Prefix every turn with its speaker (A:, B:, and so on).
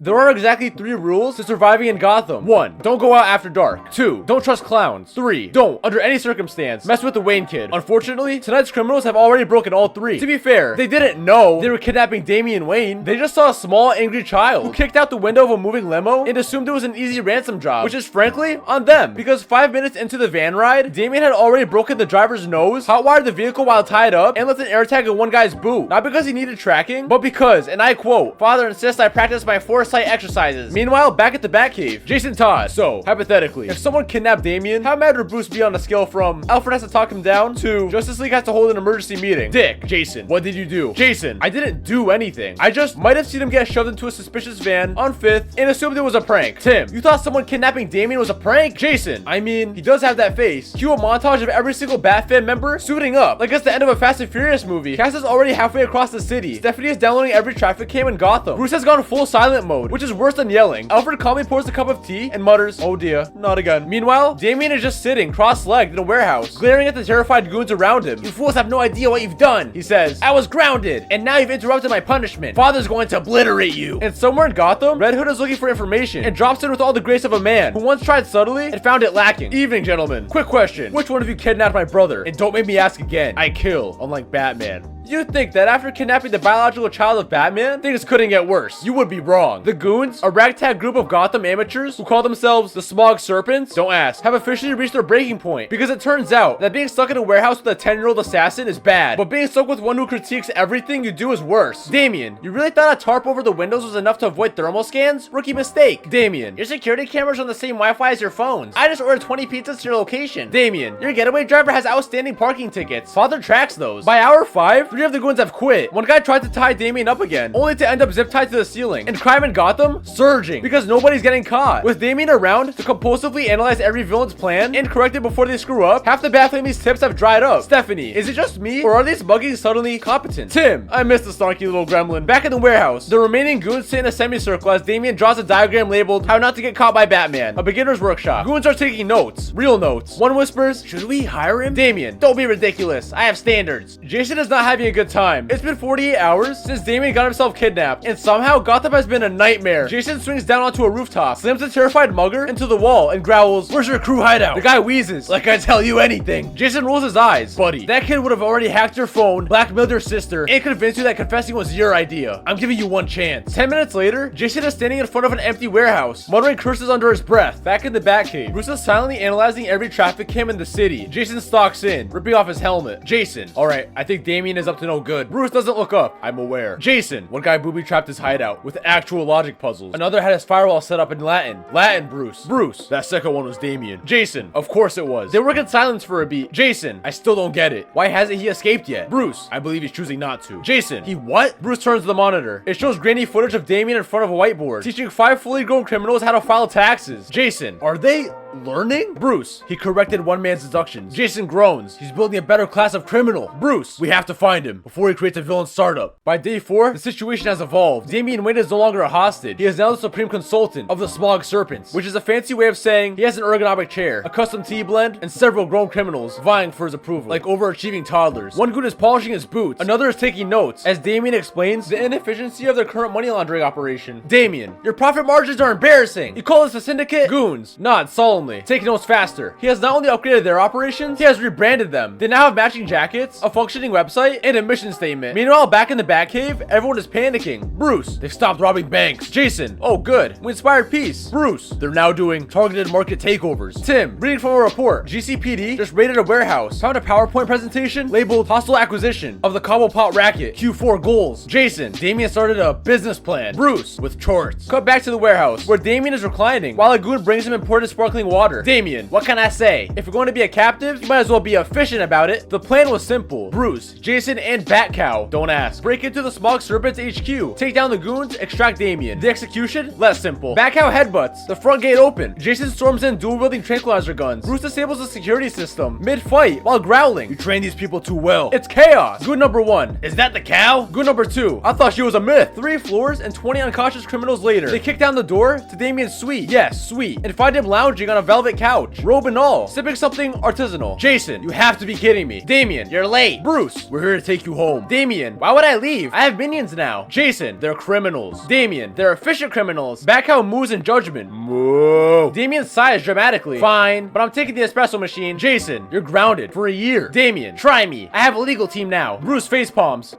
A: There are exactly 3 rules to surviving in Gotham. 1. Don't go out after dark. 2. Don't trust clowns. 3. Don't, under any circumstance, mess with the Wayne kid. Unfortunately, tonight's criminals have already broken all 3. To be fair, they didn't know they were kidnapping Damian Wayne. They just saw a small, angry child who kicked out the window of a moving limo and assumed it was an easy ransom job, which is frankly on them. Because 5 minutes into the van ride, Damian had already broken the driver's nose, hotwired the vehicle while tied up, and left an air tag in one guy's boot. Not because he needed tracking, but because, and I quote, "Father insists I practice my foresight exercises." Meanwhile, back at the Batcave, Jason Todd. So, hypothetically, if someone kidnapped Damian, how mad would Bruce be on a scale from Alfred has to talk him down to Justice League has to hold an emergency meeting? Dick. Jason, what did you do? Jason, I didn't do anything. I just might have seen him get shoved into a suspicious van on 5th and assumed it was a prank. Tim, you thought someone kidnapping Damian was a prank? Jason, I mean, he does have that face. Cue a montage of every single Batfam member suiting up like it's the end of a Fast and Furious movie. Cass is already halfway across the city. Stephanie is downloading every traffic cam in Gotham. Bruce has gone full silent mode, which is worse than yelling. Alfred calmly pours a cup of tea and mutters, "Oh dear, not again." Meanwhile, Damian is just sitting cross-legged in a warehouse, glaring at the terrified goons around him. "You fools have no idea what you've done," he says. "I was grounded, and now you've interrupted my punishment. Father's going to obliterate you." And somewhere in Gotham, Red Hood is looking for information and drops in with all the grace of a man who once tried subtly and found it lacking. "Evening, gentlemen. Quick question. Which one of you kidnapped my brother? And don't make me ask again. I kill, unlike Batman." You'd think that after kidnapping the biological child of Batman, things couldn't get worse. You would be wrong. The Goons, a ragtag group of Gotham amateurs who call themselves the Smog Serpents, don't ask, have officially reached their breaking point. Because it turns out that being stuck in a warehouse with a 10-year-old assassin is bad, but being stuck with one who critiques everything you do is worse. Damian, you really thought a tarp over the windows was enough to avoid thermal scans? Rookie mistake. Damian, your security cameras on the same Wi-Fi as your phones. I just ordered 20 pizzas to your location. Damian, your getaway driver has outstanding parking tickets. Father tracks those. By hour 5, 3 of the goons have quit. One guy tried to tie Damian up again, only to end up zip tied to the ceiling. And crime in Gotham? Surging, because nobody's getting caught. With Damian around to compulsively analyze every villain's plan and correct it before they screw up, half the Batfamily's tips have dried up. Stephanie, is it just me, or are these muggings suddenly competent? Tim, I miss the snarky little gremlin. Back in the warehouse, the remaining goons sit in a semicircle as Damian draws a diagram labeled "How Not to Get Caught by Batman," a beginner's workshop. Goons are taking notes, real notes. One whispers, "Should we hire him?" Damian, don't be ridiculous. I have standards. Jason is not having a good time. It's been 48 hours since Damian got himself kidnapped, and somehow Gotham has been a nightmare. Jason swings down onto a rooftop, slams the terrified mugger into the wall, and growls, "Where's your crew hideout?" The guy wheezes, "Like I tell you anything." Jason rolls his eyes. "Buddy, that kid would have already hacked your phone, blackmailed your sister, and convinced you that confessing was your idea. I'm giving you one chance." 10 minutes later, Jason is standing in front of an empty warehouse, muttering curses under his breath. Back in the Batcave, Bruce is silently analyzing every traffic cam in the city. Jason stalks in, ripping off his helmet. Jason, alright, I think Damian is up to no good. Bruce doesn't look up. I'm aware. Jason, one guy booby-trapped his hideout with actual logic puzzles. Another had his firewall set up in Latin. Bruce. That second one was Damian. Jason, of course it was. They work in silence for a beat. Jason, I still don't get it. Why hasn't he escaped yet? Bruce, I believe he's choosing not to. Jason, he what? Bruce turns to the monitor. It shows grainy footage of Damian in front of a whiteboard, teaching 5 fully grown criminals how to file taxes. Jason, are they learning? Bruce, he corrected one man's deductions. Jason groans. He's building a better class of criminal. Bruce, we have to find him before he creates a villain startup. By day 4, the situation has evolved. Damian Wayne is no longer a hostage. He is now the supreme consultant of the Smog Serpents, which is a fancy way of saying he has an ergonomic chair, a custom tea blend, and several grown criminals vying for his approval, like overachieving toddlers. One goon is polishing his boots. Another is taking notes, as Damian explains the inefficiency of their current money laundering operation. Damian, your profit margins are embarrassing. You call this a syndicate? Goons nod solemnly. Take notes faster. He has not only upgraded their operations, he has rebranded them. They now have matching jackets, a functioning website, and a mission statement. Meanwhile, back in the Batcave, everyone is panicking. Bruce, they've stopped robbing banks. Jason, oh good, we inspired peace. Bruce, they're now doing targeted market takeovers. Tim, reading from a report, GCPD just raided a warehouse, found a PowerPoint presentation labeled hostile acquisition of the Cobblepot racket, Q4 goals. Jason, Damian started a business plan. Bruce, with charts. Cut back to the warehouse, where Damian is reclining, while a goon brings him imported sparkling water. Damian, what can I say? If you're going to be a captive, you might as well be efficient about it. The plan was simple. Bruce, Jason, and Batcow, don't ask, break into the Smog Serpents HQ, take down the goons, extract Damian. The execution? Less simple. Batcow headbutts, the front gate open. Jason storms in dual-wielding tranquilizer guns. Bruce disables the security system mid-fight while growling, "You train these people too well. It's chaos." Goon number 1, is that the cow? Goon number 2, I thought she was a myth. 3 floors and 20 unconscious criminals later, they kick down the door to Damian's suite. Yes, suite, and find him lounging on a velvet couch, robe and all, sipping something artisanal. Jason, you have to be kidding me. Damian, you're late. Bruce, we're here to take you home. Damian, why would I leave? I have minions now. Jason, they're criminals. Damian, they're efficient criminals. Back how moves in judgment. Moo. Damian sighs dramatically. Fine, but I'm taking the espresso machine. Jason, you're grounded for a year. Damian, try me. I have a legal team now. Bruce face palms.